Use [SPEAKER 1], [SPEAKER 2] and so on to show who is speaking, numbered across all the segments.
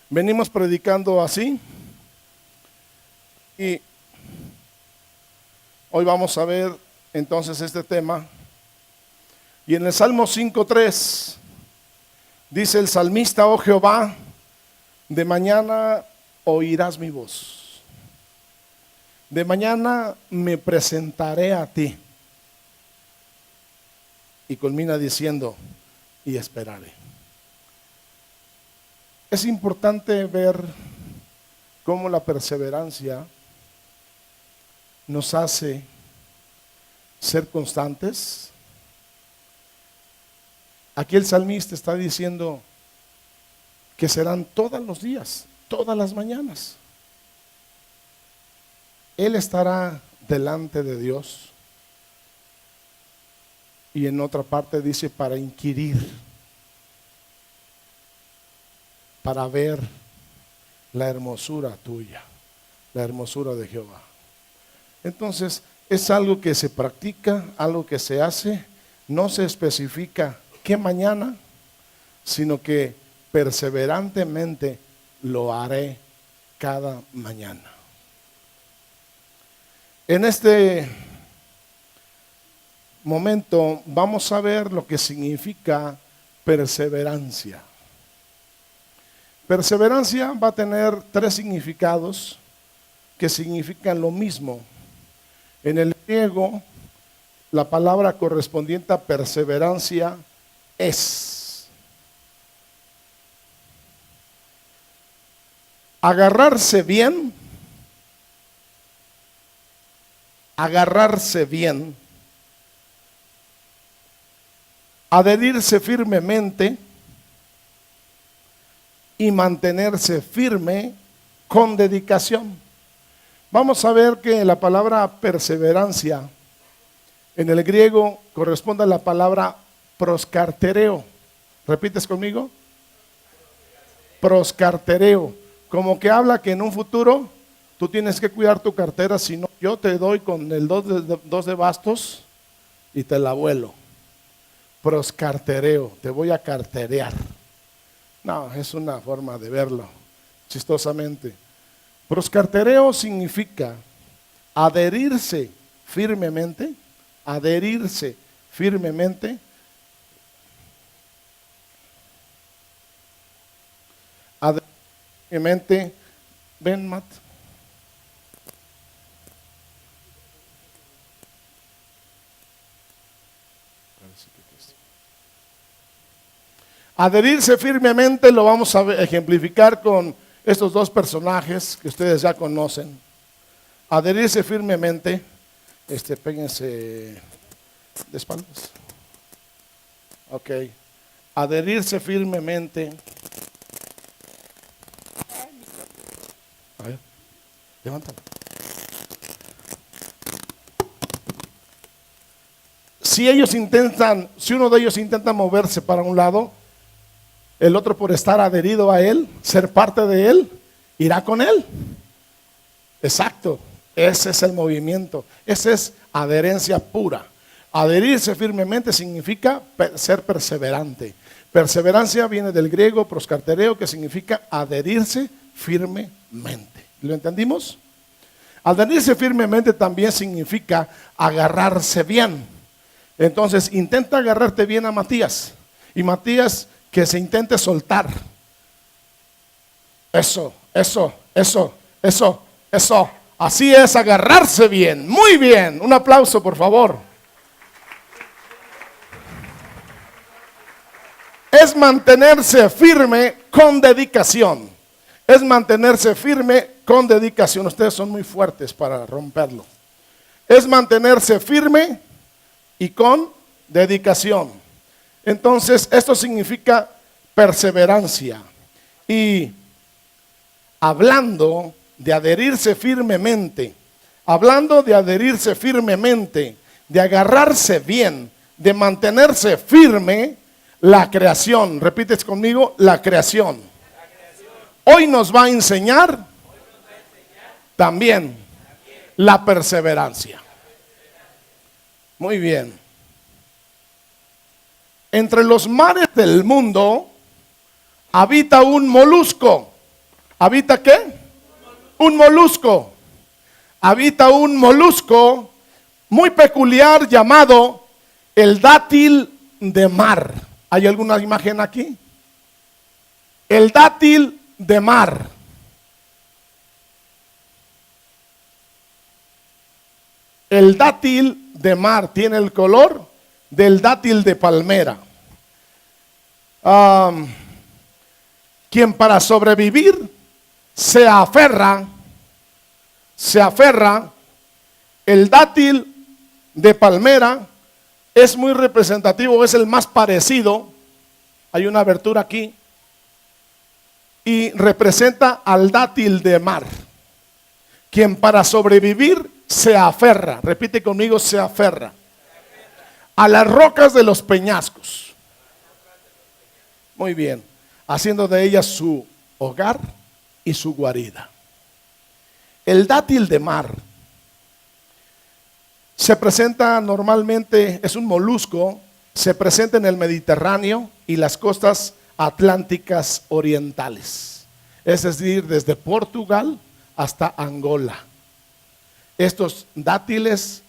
[SPEAKER 1] Venimos predicando así y hoy vamos a ver entonces este tema. Y en el Salmo 5:3 dice el salmista: oh Jehová, de mañana oirás mi voz, de mañana me presentaré a ti. Y culmina diciendo: y esperaré. Es importante ver cómo la perseverancia nos hace ser constantes. Aquí el salmista está diciendo que serán todos los días, todas las mañanas. Él estará delante de Dios. Y en otra parte dice: para inquirir, para ver la hermosura tuya, la hermosura de Jehová. Entonces es algo que se practica, algo que se hace. No se especifica qué mañana, sino que perseverantemente lo haré cada mañana. En este momento vamos a ver lo que significa perseverancia. Perseverancia va a tener tres significados que significan lo mismo. En el griego, la palabra correspondiente a perseverancia es agarrarse bien, adherirse firmemente y mantenerse firme con dedicación. Vamos a ver que la palabra perseverancia en el griego corresponde a la palabra proscartereo. ¿Repites conmigo? Proscartereo. Como que habla que en un futuro tú tienes que cuidar tu cartera, si no yo te doy con el dos de bastos y te la vuelo. Proscartereo, te voy a carterear. No, es una forma de verlo, chistosamente. Proscartereo significa adherirse firmemente, adherirse firmemente, ven, Matt. Adherirse firmemente lo vamos a ejemplificar con estos dos personajes que ustedes ya conocen. Adherirse firmemente, péguense de espaldas. Ok. Adherirse firmemente. A ver, levántalo. Si uno de ellos intenta moverse para un lado, el otro, por estar adherido a él, ser parte de él, irá con él. Exacto, ese es el movimiento, esa es adherencia pura. Adherirse firmemente significa ser perseverante. Perseverancia viene del griego proscartereo, que significa adherirse firmemente. ¿Lo entendimos? Adherirse firmemente también significa agarrarse bien. Entonces intenta agarrarte bien a Matías, y Matías que se intente soltar. Eso. Así es, agarrarse bien. Muy bien. Un aplauso, por favor. Es mantenerse firme con dedicación. Es mantenerse firme con dedicación. Ustedes son muy fuertes para romperlo. Es mantenerse firme y con dedicación. Entonces, esto significa perseverancia. Y hablando de adherirse firmemente, de agarrarse bien, de mantenerse firme, la creación, repites conmigo, la creación. Hoy nos va a enseñar también la perseverancia. Muy bien. Entre los mares del mundo habita un molusco. ¿Habita qué? Un molusco. Habita un molusco muy peculiar llamado el dátil de mar. ¿Hay alguna imagen aquí? El dátil de mar. El dátil de mar tiene el color del dátil de palmera. Quien para sobrevivir se aferra, el dátil de palmera es muy representativo, es el más parecido. Hay una abertura aquí y representa al dátil de mar. Quien para sobrevivir se aferra, repite conmigo, se aferra a las rocas de los peñascos. Muy bien, haciendo de ellas su hogar y su guarida. El dátil de mar se presenta normalmente, es un molusco, se presenta en el Mediterráneo y las costas atlánticas orientales, es decir, desde Portugal hasta Angola. Estos dátiles,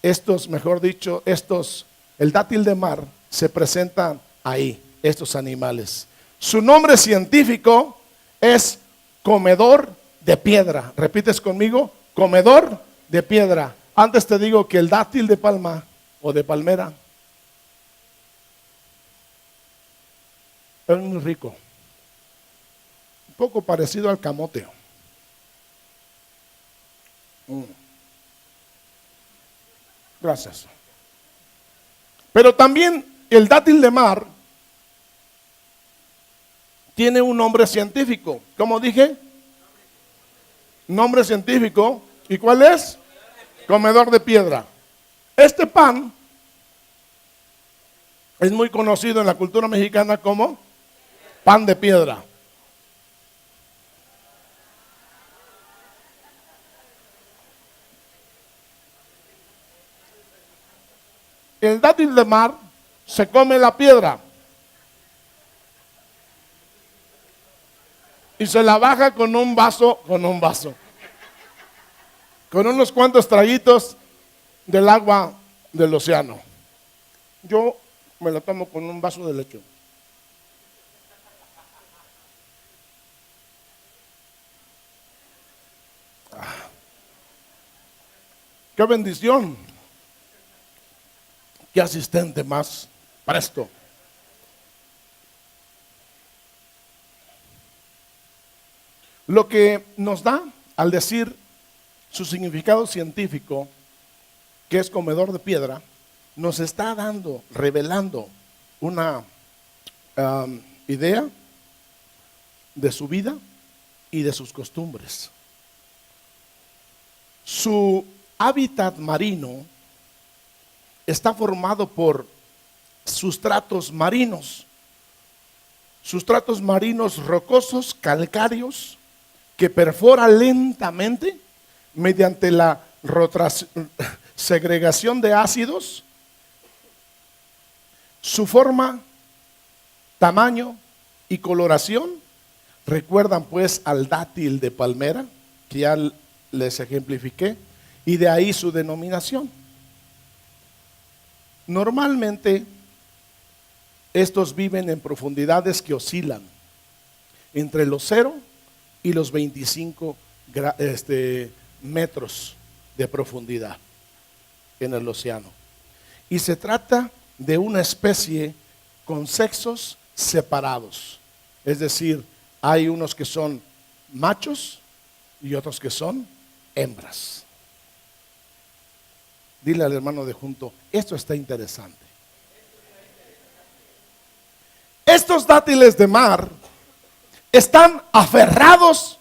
[SPEAKER 1] el dátil de mar se presentan ahí, estos animales. Su nombre científico es comedor de piedra. ¿Repites conmigo? Comedor de piedra. Antes te digo que el dátil de palma o de palmera es muy rico. Un poco parecido al camote. Gracias. Pero también el dátil de mar tiene un nombre científico. ¿Cómo dije? Nombre científico. ¿Y cuál es? Comedor de piedra. Este pan es muy conocido en la cultura mexicana como pan de piedra. El dátil de mar se come la piedra y se la baja con unos cuantos traguitos del agua del océano. Yo me lo tomo con un vaso de leche. ¡Qué bendición! ¡Qué asistente más presto! Lo que nos da al decir su significado científico, que es comedor de piedra, nos está revelando una idea de su vida y de sus costumbres. Su hábitat marino está formado por sustratos marinos rocosos, calcáreos, que perfora lentamente mediante la segregación de ácidos. Su forma, tamaño y coloración recuerdan pues al dátil de palmera, que ya les ejemplifiqué, y de ahí su denominación. Normalmente estos viven en profundidades que oscilan entre los 0 y los 25 metros de profundidad en el océano. Y se trata de una especie con sexos separados. Es decir, hay unos que son machos y otros que son hembras. Dile al hermano de junto, esto está interesante. Estos dátiles de mar están aferrados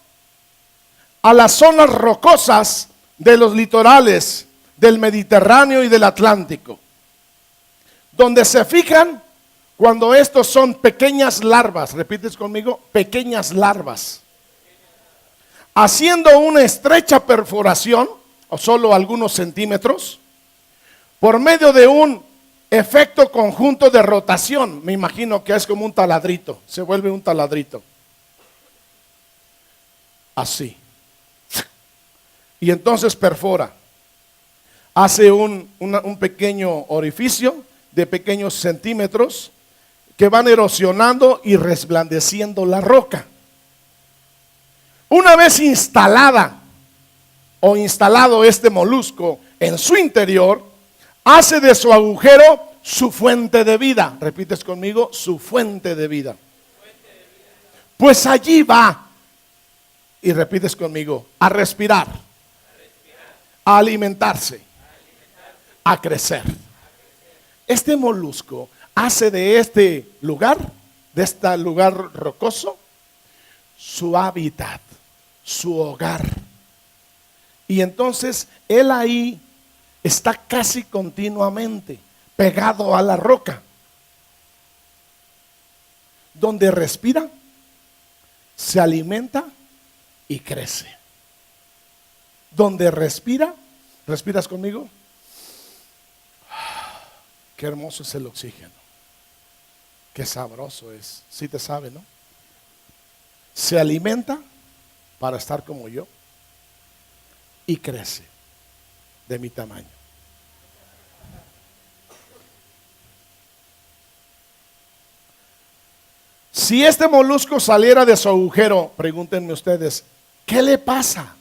[SPEAKER 1] a las zonas rocosas de los litorales del Mediterráneo y del Atlántico, donde se fijan cuando estos son pequeñas larvas. ¿Repites conmigo? Pequeñas larvas, haciendo una estrecha perforación, o solo algunos centímetros, por medio de un efecto conjunto de rotación. Me imagino que es como un taladrito, se vuelve un taladrito. Así. Y entonces perfora. Hace un pequeño orificio de pequeños centímetros que van erosionando y resplandeciendo la roca. Una vez instalada o instalado este molusco en su interior, hace de su agujero su fuente de vida. Repites conmigo, su fuente de vida. Pues allí va, y repites conmigo, a respirar, a alimentarse, a crecer. Este molusco hace de este lugar rocoso, su hábitat, su hogar. Y entonces él ahí está casi continuamente pegado a la roca, donde respira, se alimenta y crece. Donde respira, ¿respiras conmigo? Qué hermoso es el oxígeno. Qué sabroso es. Sí te sabe, ¿no? Se alimenta para estar como yo y crece de mi tamaño. Si este molusco saliera de su agujero, pregúntenme ustedes, ¿qué le pasa?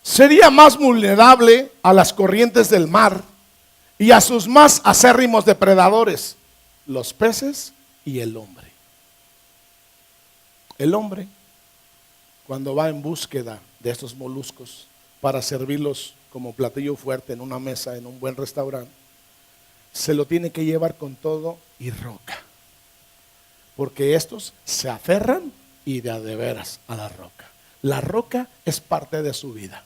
[SPEAKER 1] Sería más vulnerable a las corrientes del mar y a sus más acérrimos depredadores, los peces y el hombre. El hombre, cuando va en búsqueda de estos moluscos para servirlos como platillo fuerte en una mesa, en un buen restaurante, se lo tiene que llevar con todo y roca, porque estos se aferran y de a de veras a la roca. La roca es parte de su vida.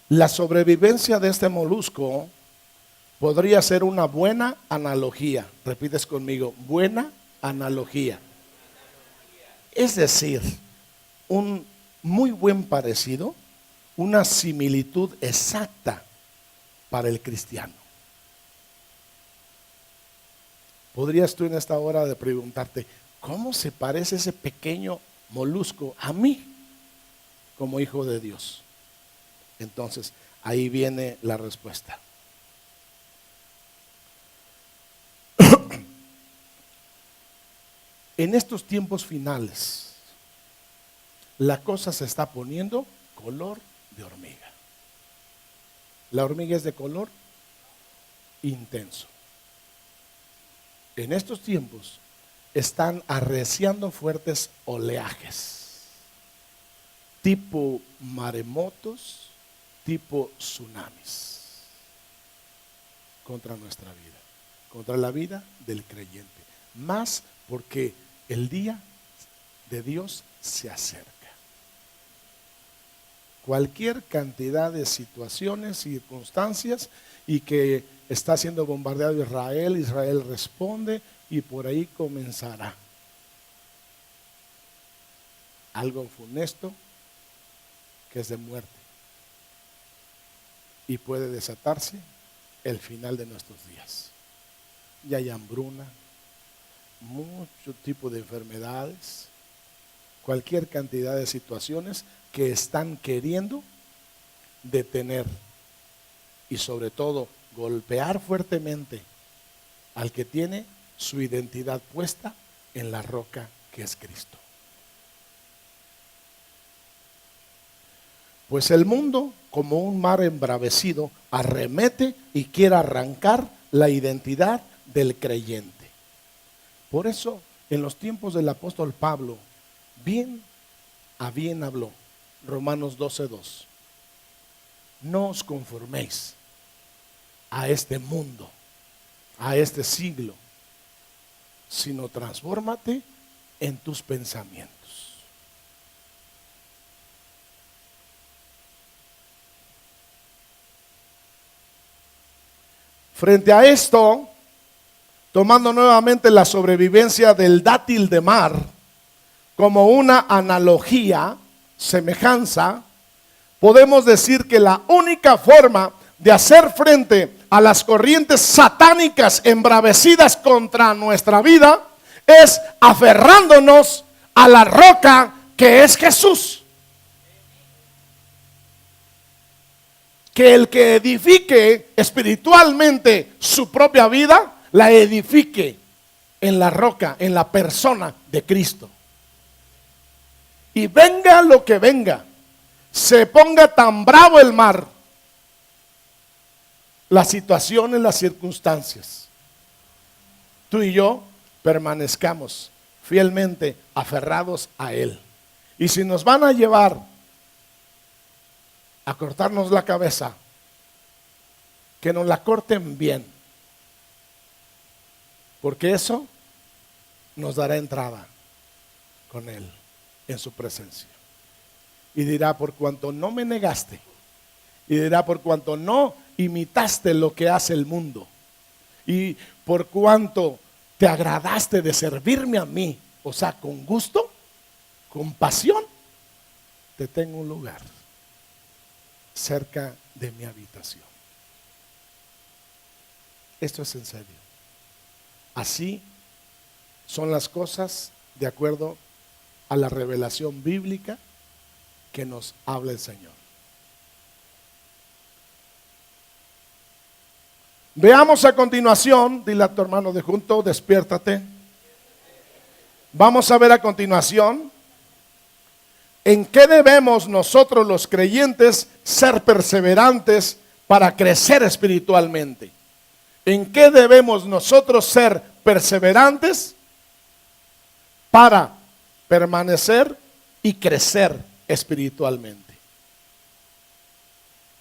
[SPEAKER 1] La sobrevivencia de este molusco podría ser una buena analogía. Repites conmigo, buena analogía. Es decir, un muy buen parecido, una similitud exacta para el cristiano. Podrías tú en esta hora de preguntarte, ¿cómo se parece ese pequeño molusco a mí como hijo de Dios? Entonces, ahí viene la respuesta. En estos tiempos finales, la cosa se está poniendo color de hormiga. La hormiga es de color intenso. En estos tiempos están arreciando fuertes oleajes, tipo maremotos, tipo tsunamis, contra nuestra vida, contra la vida del creyente. Más porque el día de Dios se acerca. Cualquier cantidad de situaciones, circunstancias, y que está siendo bombardeado Israel, Israel responde y por ahí comenzará algo funesto que es de muerte y puede desatarse el final de nuestros días. Ya hay hambruna, mucho tipo de enfermedades, cualquier cantidad de situaciones que están queriendo detener y sobre todo golpear fuertemente al que tiene su identidad puesta en la roca que es Cristo. Pues el mundo, como un mar embravecido, arremete y quiere arrancar la identidad del creyente. Por eso, en los tiempos del apóstol Pablo, bien habló. Romanos 12:2. No os conforméis a este mundo, a este siglo, sino transfórmate en tus pensamientos. Frente a esto, tomando nuevamente la sobrevivencia del dátil de mar como una analogía, semejanza, podemos decir que la única forma de hacer frente a las corrientes satánicas embravecidas contra nuestra vida es aferrándonos a la roca que es Jesús. Que el que edifique espiritualmente su propia vida, la edifique en la roca, en la persona de Cristo. Y venga lo que venga, se ponga tan bravo el mar, las situaciones, las circunstancias, tú y yo permanezcamos fielmente aferrados a Él. Y si nos van a llevar a cortarnos la cabeza, que nos la corten bien, porque eso nos dará entrada con Él en su presencia. Y dirá: por cuanto no me negaste, y dirá: por cuanto no imitaste lo que hace el mundo, y por cuanto te agradaste de servirme a mí, o sea, con gusto, con pasión, te tengo un lugar cerca de mi habitación. Esto es en serio. Así son las cosas de acuerdo a la revelación bíblica que nos habla el Señor. Veamos a continuación, dile a tu hermano de junto: despiértate. Vamos a ver a continuación en qué debemos nosotros los creyentes ser perseverantes para crecer espiritualmente. ¿En qué debemos nosotros ser perseverantes para permanecer y crecer espiritualmente?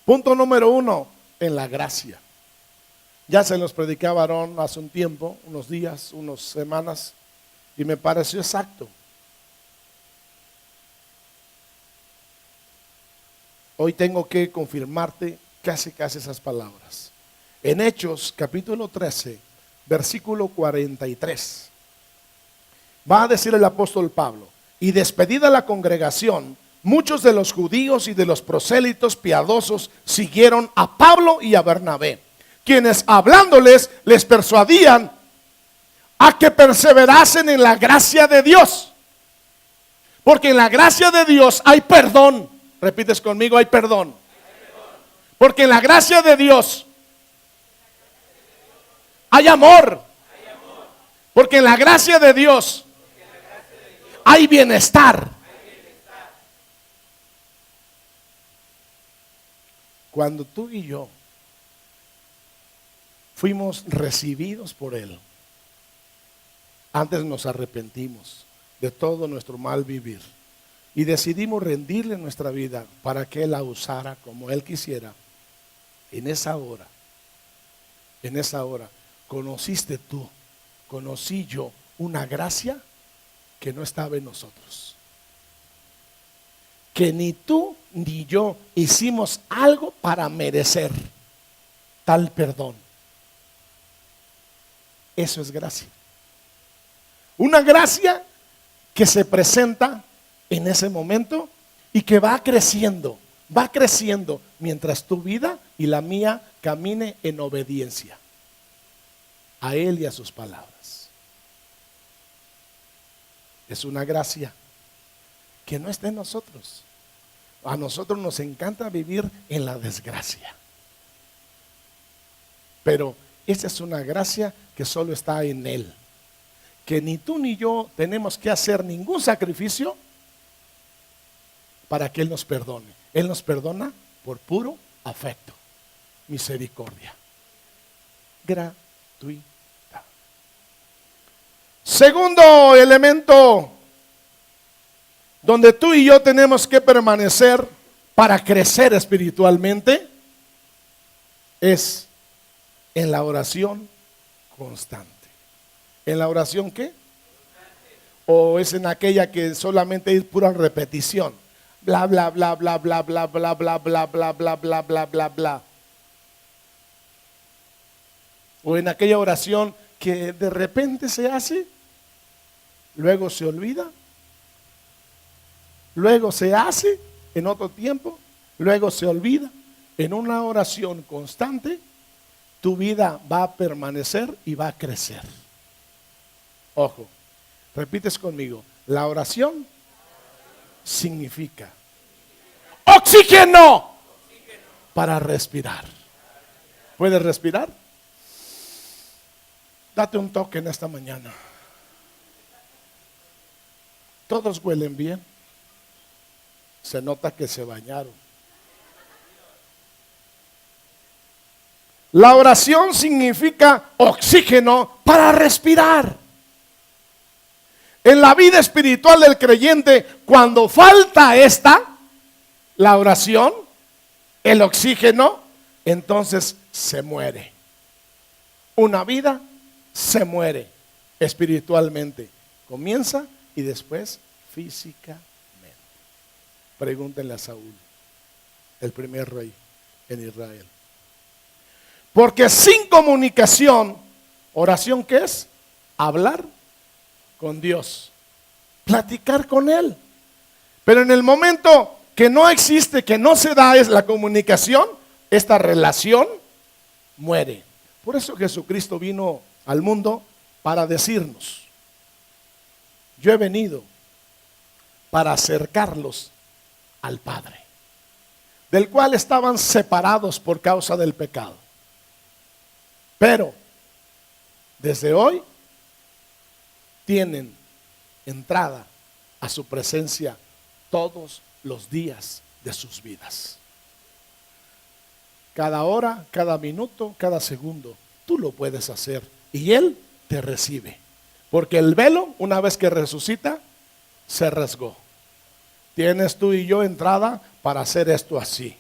[SPEAKER 1] Punto número 1, en la gracia. Ya se los predicaba Aarón hace un tiempo, unos días, unas semanas, y me pareció exacto. Hoy tengo que confirmarte casi esas palabras. En Hechos capítulo 13, versículo 43, va a decir el apóstol Pablo: y despedida la congregación, muchos de los judíos y de los prosélitos piadosos siguieron a Pablo y a Bernabé, quienes hablándoles les persuadían a que perseverasen en la gracia de Dios, porque en la gracia de Dios hay perdón. Repites conmigo: hay perdón. Porque en la gracia de Dios hay amor. Porque en la gracia de Dios hay bienestar. Cuando tú y yo fuimos recibidos por Él, antes nos arrepentimos de todo nuestro mal vivir y decidimos rendirle nuestra vida para que Él la usara como Él quisiera. En esa hora, conociste tú, conocí yo una gracia que no estaba en nosotros, que ni tú ni yo hicimos algo para merecer tal perdón. Eso es gracia. Una gracia que se presenta en ese momento y que va creciendo mientras tu vida y la mía camine en obediencia a Él y a sus palabras. Es una gracia que no está en nosotros. A nosotros nos encanta vivir en la desgracia, pero esa es una gracia que solo está en Él, que ni tú ni yo tenemos que hacer ningún sacrificio para que Él nos perdone. Él nos perdona por puro afecto, misericordia, gratuita. Segundo elemento donde tú y yo tenemos que permanecer para crecer espiritualmente es en la oración constante. ¿En la oración qué? ¿O es en aquella que solamente es pura repetición? Bla, bla, bla, bla, bla, bla, bla, bla, bla, bla, bla, bla, bla, bla, bla. O en aquella oración que de repente se hace, luego se olvida, luego se hace en otro tiempo luego se olvida. En una oración constante, tu vida va a permanecer y va a crecer. Ojo, repites conmigo, la oración significa oxígeno para respirar. ¿Puedes respirar? Date un toque en esta mañana. Todos huelen bien. Se nota que se bañaron. La oración significa oxígeno para respirar. En la vida espiritual del creyente, cuando falta la oración, el oxígeno, entonces se muere. Una vida se muere espiritualmente. Comienza y después físicamente. Pregúntenle a Saúl, el primer rey en Israel. Porque sin comunicación, oración, ¿qué es? Hablar con Dios, platicar con Él. Pero en el momento que no existe, que no se da es la comunicación, esta relación muere. Por eso Jesucristo vino al mundo para decirnos: yo he venido para acercarlos al Padre, del cual estaban separados por causa del pecado. Pero desde hoy tienen entrada a su presencia todos los días de sus vidas. Cada hora, cada minuto, cada segundo, tú lo puedes hacer y Él te recibe. Porque el velo, una vez que resucita, se rasgó. Tienes tú y yo entrada para hacer esto así.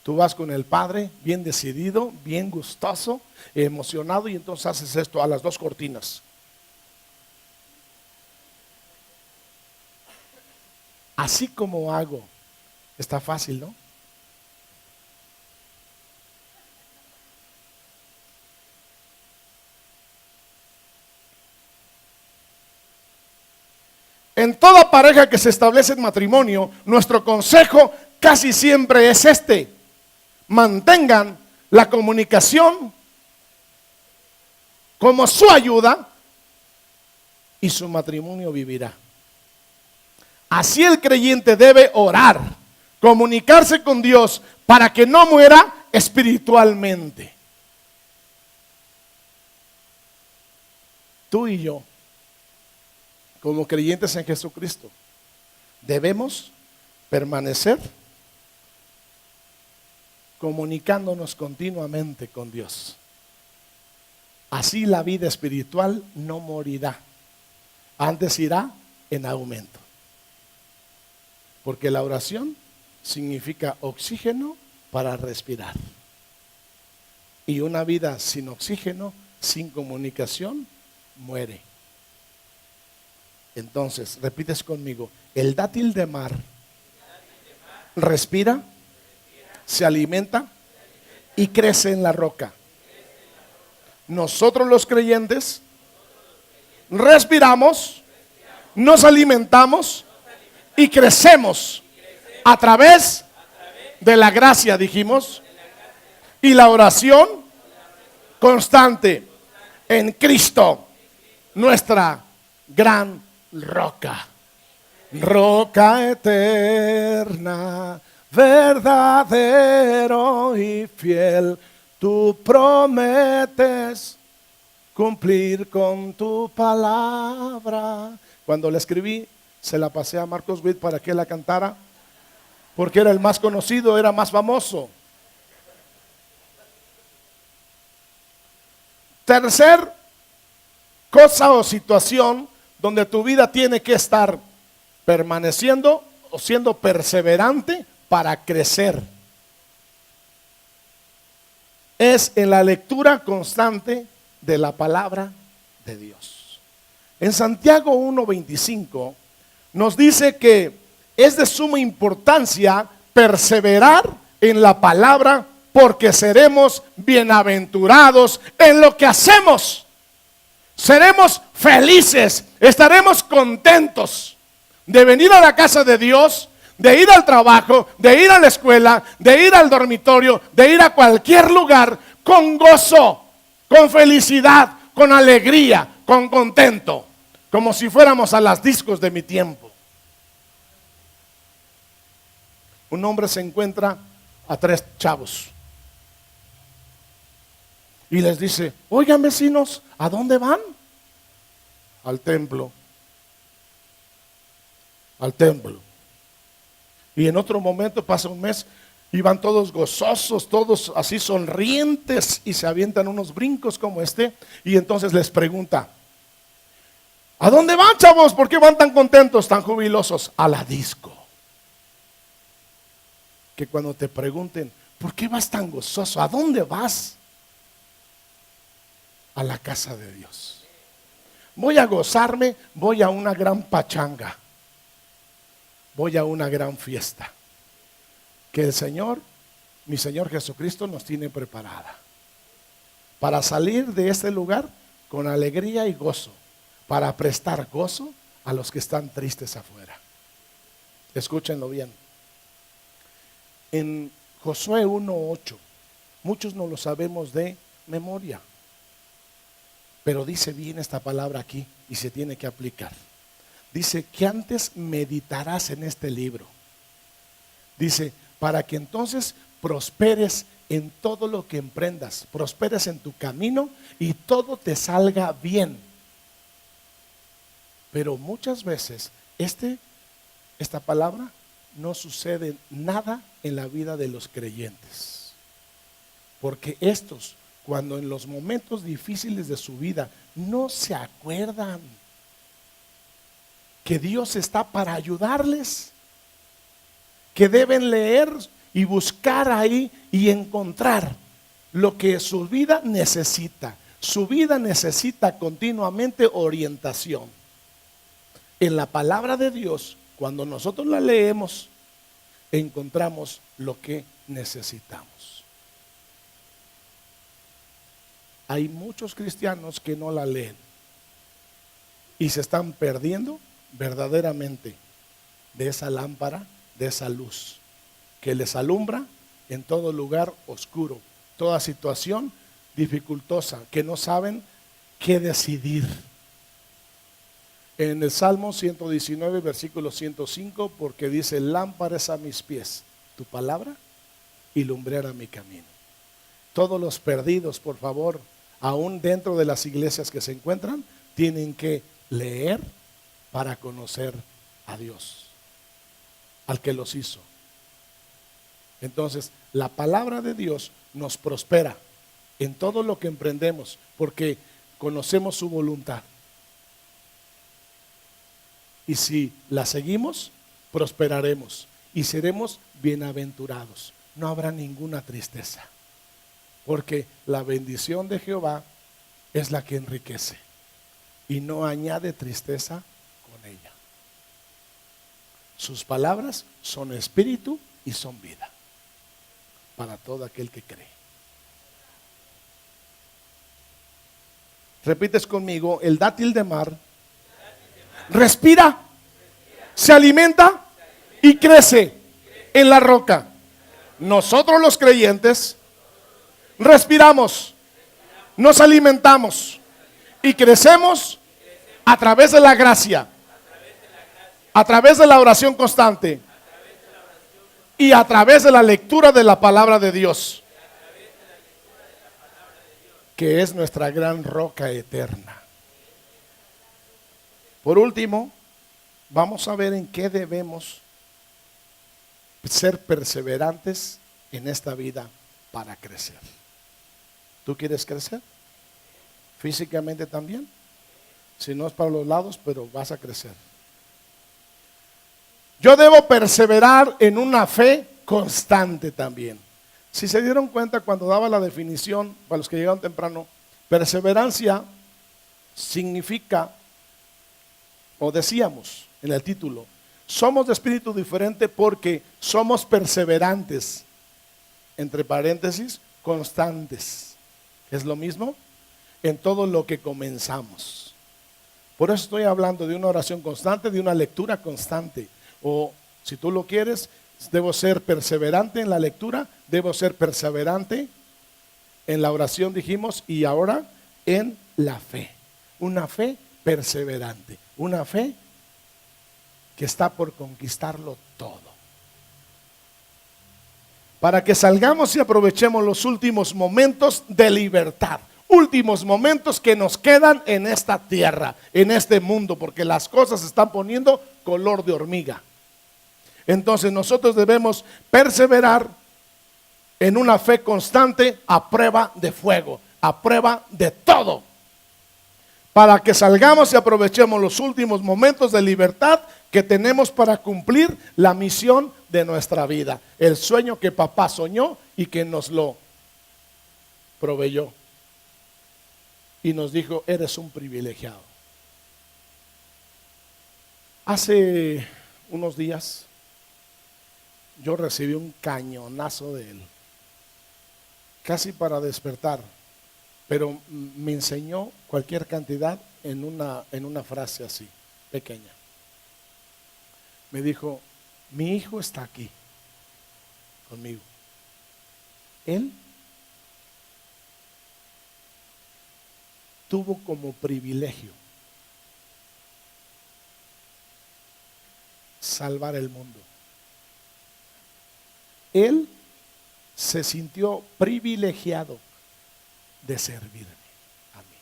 [SPEAKER 1] Tú vas con el Padre bien decidido, bien gustoso, emocionado, y entonces haces esto a las dos cortinas. Así como hago. Está fácil, ¿no? En toda pareja que se establece en matrimonio, nuestro consejo casi siempre es este: mantengan la comunicación como su ayuda y su matrimonio vivirá. Así el creyente debe orar, comunicarse con Dios para que no muera espiritualmente. Tú y yo, como creyentes en Jesucristo, debemos permanecer comunicándonos continuamente con Dios. Así la vida espiritual no morirá, antes irá en aumento. Porque la oración significa oxígeno para respirar. Y una vida sin oxígeno, sin comunicación, muere. Entonces, repites conmigo: el dátil de mar respira, se alimenta y crece en la roca. Nosotros los creyentes respiramos, nos alimentamos y crecemos a través de la gracia, dijimos, y la oración constante en Cristo, nuestra gran roca. Roca eterna, verdadero y fiel, tú prometes cumplir con tu palabra. Cuando la escribí, se la pasé a Marcos Witt para que la cantara, porque era el más conocido, era más famoso. Tercer cosa o situación donde tu vida tiene que estar permaneciendo o siendo perseverante para crecer, es en la lectura constante de la palabra de Dios. En Santiago 1:25 nos dice que es de suma importancia perseverar en la palabra, porque seremos bienaventurados en lo que hacemos. Seremos felices, estaremos contentos de venir a la casa de Dios, de ir al trabajo, de ir a la escuela, de ir al dormitorio, de ir a cualquier lugar con gozo, con felicidad, con alegría, con contento, como si fuéramos a las discos de mi tiempo. Un hombre se encuentra a 3 chavos y les dice: oigan, vecinos, ¿a dónde van? Al templo. Al templo. Y en otro momento pasa un mes y van todos gozosos, todos así sonrientes, y se avientan unos brincos como este. Y entonces les pregunta: ¿a dónde van, chavos? ¿Por qué van tan contentos, tan jubilosos? A la disco. Que cuando te pregunten: ¿por qué vas tan gozoso? ¿A dónde vas? A la casa de Dios. Voy a gozarme, voy a una gran pachanga, voy a una gran fiesta que el Señor, mi Señor Jesucristo, nos tiene preparada para salir de este lugar con alegría y gozo, para prestar gozo a los que están tristes afuera. Escúchenlo bien. En Josué 1:8, muchos no lo sabemos de memoria, pero dice bien esta palabra aquí y se tiene que aplicar. Dice que antes meditarás en este libro. Dice, para que entonces prosperes en todo lo que emprendas, prosperes en tu camino y todo te salga bien. Pero muchas veces esta palabra no sucede nada en la vida de los creyentes. Porque estos, cuando en los momentos difíciles de su vida no se acuerdan que Dios está para ayudarles, que deben leer y buscar ahí y encontrar lo que su vida necesita. Su vida necesita continuamente orientación. En la palabra de Dios, cuando nosotros la leemos, encontramos lo que necesitamos. Hay muchos cristianos que no la leen y se están perdiendo verdaderamente de esa lámpara, de esa luz que les alumbra en todo lugar oscuro, toda situación dificultosa, que no saben qué decidir. En el Salmo 119, versículo 105, porque dice: lámpara es a mis pies tu palabra y lumbrera mi camino. Todos los perdidos, por favor, aún dentro de las iglesias que se encuentran, tienen que leer para conocer a Dios, al que los hizo. Entonces, la palabra de Dios nos prospera en todo lo que emprendemos, porque conocemos su voluntad. Y si la seguimos, prosperaremos y seremos bienaventurados. No habrá ninguna tristeza, porque la bendición de Jehová es la que enriquece y no añade tristeza con ella. Sus palabras son espíritu y son vida para todo aquel que cree. Repites conmigo: el dátil de mar respira, se alimenta y crece en la roca. Nosotros los creyentes respiramos, nos alimentamos y crecemos a través de la gracia, a través de la oración constante y a través de la lectura de la palabra de Dios, que es nuestra gran roca eterna. Por último, vamos a ver en qué debemos ser perseverantes en esta vida para crecer. ¿Tú quieres crecer? Físicamente también. Si no es para los lados, pero vas a crecer. Yo debo perseverar en una fe constante también. Si se dieron cuenta cuando daba la definición, para los que llegaron temprano, perseverancia significa, o decíamos en el título, somos de espíritu diferente porque somos perseverantes, entre paréntesis, constantes, que es lo mismo, en todo lo que comenzamos. Por eso estoy hablando de una oración constante, de una lectura constante, o Si tú lo quieres, debo ser perseverante en la lectura, debo ser perseverante en la oración, dijimos, y ahora en la fe. Una fe perseverante, una fe que está por conquistarlo todo. Para que salgamos y aprovechemos los últimos momentos de libertad, últimos momentos que nos quedan en esta tierra, en este mundo, porque las cosas se están poniendo color de hormiga. Entonces nosotros debemos perseverar en una fe constante a prueba de fuego, a prueba de todo, para que salgamos y aprovechemos los últimos momentos de libertad que tenemos para cumplir la misión de nuestra vida, el sueño que papá soñó y que nos lo proveyó y nos dijo: eres un privilegiado. Hace unos días yo recibí un cañonazo de él, casi para despertar, pero me enseñó cualquier cantidad en una frase así, pequeña. Me dijo: mi hijo está aquí conmigo. Él tuvo como privilegio salvar el mundo. Él se sintió privilegiado de servirme a mí.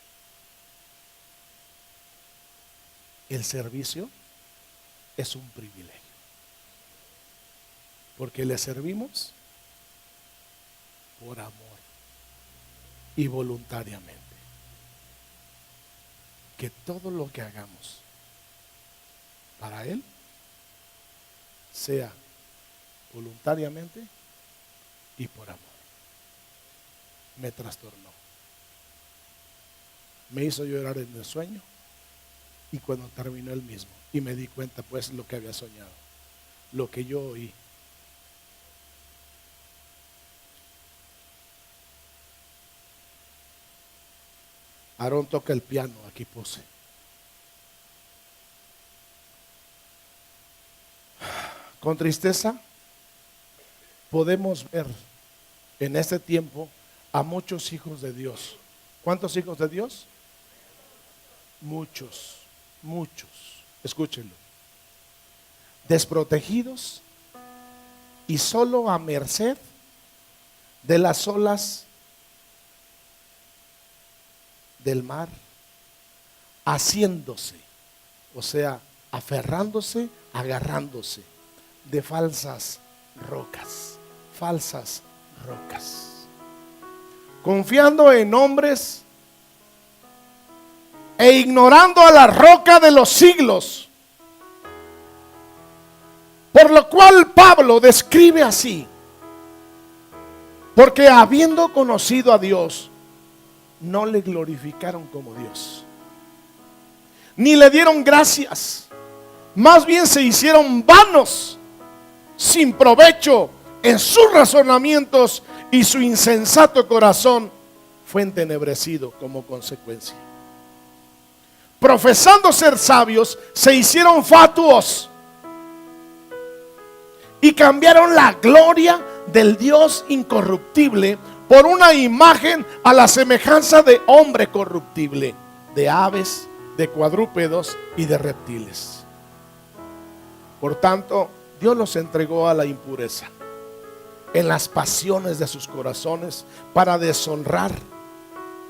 [SPEAKER 1] El servicio es un privilegio, porque le servimos por amor y voluntariamente. Que todo lo que hagamos para Él sea voluntariamente y por amor. Me trastornó, me hizo llorar en el sueño, y cuando terminó el mismo y me di cuenta pues lo que había soñado, lo que yo oí. Aarón toca el piano, aquí puse. Con tristeza podemos ver en este tiempo a muchos hijos de Dios. ¿Cuántos hijos de Dios? Muchos, muchos. Escúchenlo. Desprotegidos y solo a merced de las olas del mar, haciéndose, o sea, aferrándose, agarrándose de falsas rocas, confiando en hombres e ignorando a la roca de los siglos. Por lo cual Pablo describe así: porque habiendo conocido a Dios, no le glorificaron como Dios, ni le dieron gracias, más bien se hicieron vanos, sin provecho en sus razonamientos, y su insensato corazón fue entenebrecido como consecuencia. Profesando ser sabios, se hicieron fatuos y cambiaron la gloria del Dios incorruptible por una imagen a la semejanza de hombre corruptible, de aves, de cuadrúpedos y de reptiles. Por tanto, Dios los entregó a la impureza en las pasiones de sus corazones, para deshonrar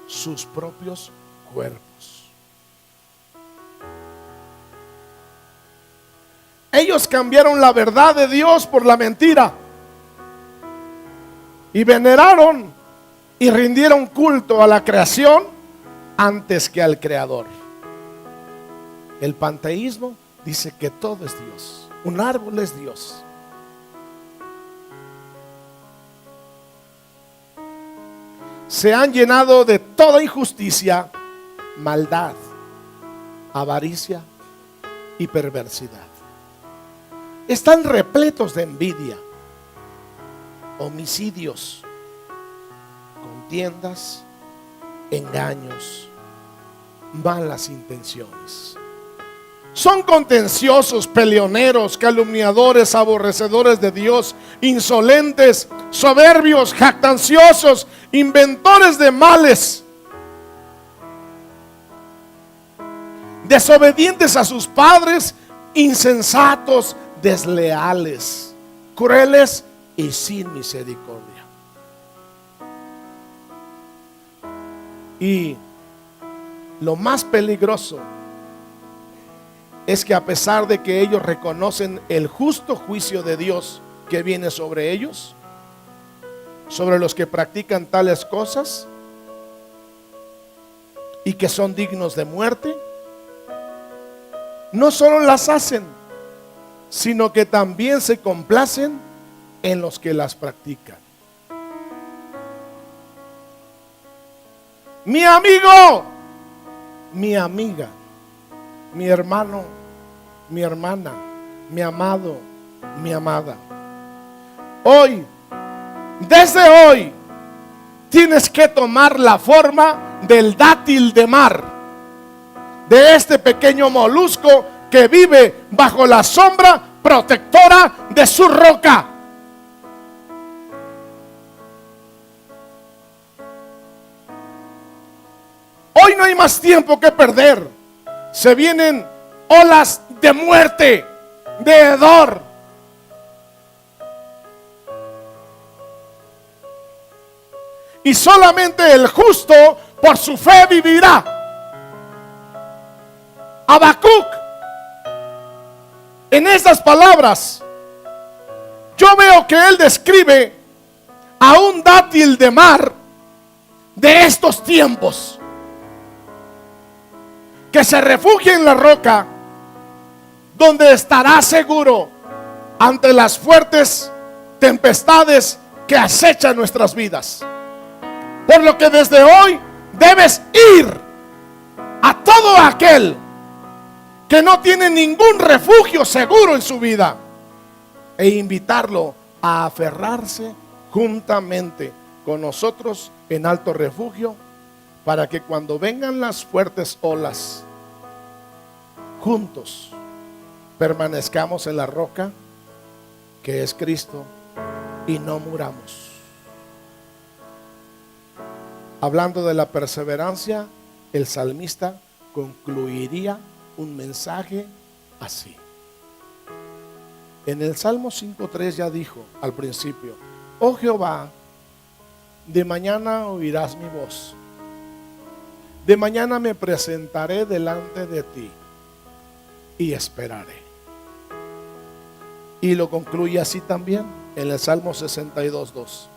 [SPEAKER 1] sus propios cuerpos. Ellos cambiaron la verdad de Dios por la mentira, y veneraron y rindieron culto a la creación antes que al Creador. El panteísmo dice que todo es Dios. Un árbol es Dios. Se han llenado de toda injusticia, maldad, avaricia y perversidad. Están repletos de envidia, homicidios, contiendas, engaños, malas intenciones. Son contenciosos, peleoneros, calumniadores, aborrecedores de Dios, insolentes, soberbios, jactanciosos, inventores de males, desobedientes a sus padres, insensatos, desleales, crueles y sin misericordia. Y lo más peligroso es que a pesar de que ellos reconocen el justo juicio de Dios que viene sobre ellos, sobre los que practican tales cosas y que son dignos de muerte, no solo las hacen, sino que también se complacen en los que las practican. Mi amigo, mi amiga, mi hermano, mi hermana, mi amado, mi amada, hoy, desde hoy, tienes que tomar la forma del dátil de mar, de este pequeño molusco que vive bajo la sombra protectora de su roca. Hoy no hay más tiempo que perder. Se vienen olas de muerte, de hedor. Y solamente el justo por su fe vivirá. Habacuc, en estas palabras, yo veo que él describe a un dátil de mar de estos tiempos, que se refugia en la roca, donde estará seguro ante las fuertes tempestades que acechan nuestras vidas. Por lo que desde hoy debes ir a todo aquel que no tiene ningún refugio seguro en su vida e invitarlo a aferrarse juntamente con nosotros en Alto Refugio, para que cuando vengan las fuertes olas, juntos permanezcamos en la roca que es Cristo y no muramos. Hablando de la perseverancia, el salmista concluiría un mensaje así. En el Salmo 5:3 ya dijo al principio: oh Jehová, de mañana oirás mi voz, de mañana me presentaré delante de ti y esperaré. Y lo concluye así también en el Salmo 62:2: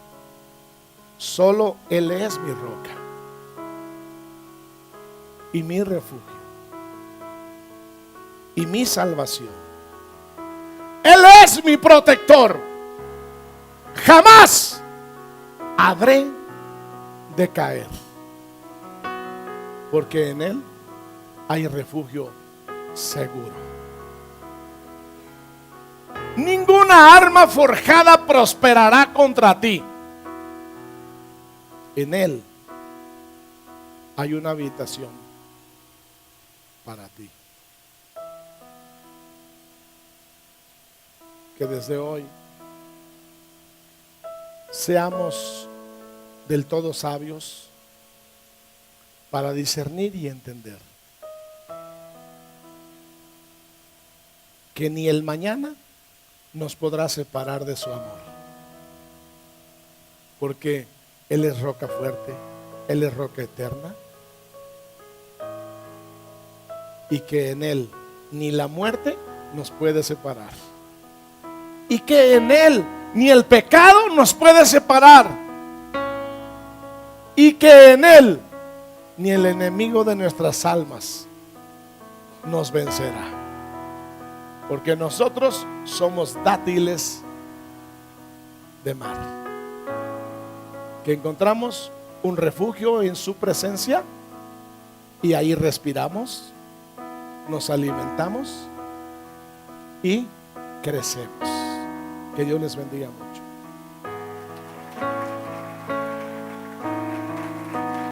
[SPEAKER 1] solo Él es mi roca y mi refugio y mi salvación. Él es mi protector. Jamás habré de caer, porque en Él hay refugio seguro. Ninguna arma forjada prosperará contra ti. En Él hay una habitación para ti. Que desde hoy seamos del todo sabios para discernir y entender que ni el mañana nos podrá separar de su amor, porque Él es roca fuerte, Él es roca eterna, y que en Él ni la muerte nos puede separar, y que en Él ni el pecado nos puede separar, y que en Él ni el enemigo de nuestras almas nos vencerá, porque nosotros somos dátiles de mar, que encontramos un refugio en su presencia y ahí respiramos, nos alimentamos y crecemos. Que Dios les bendiga.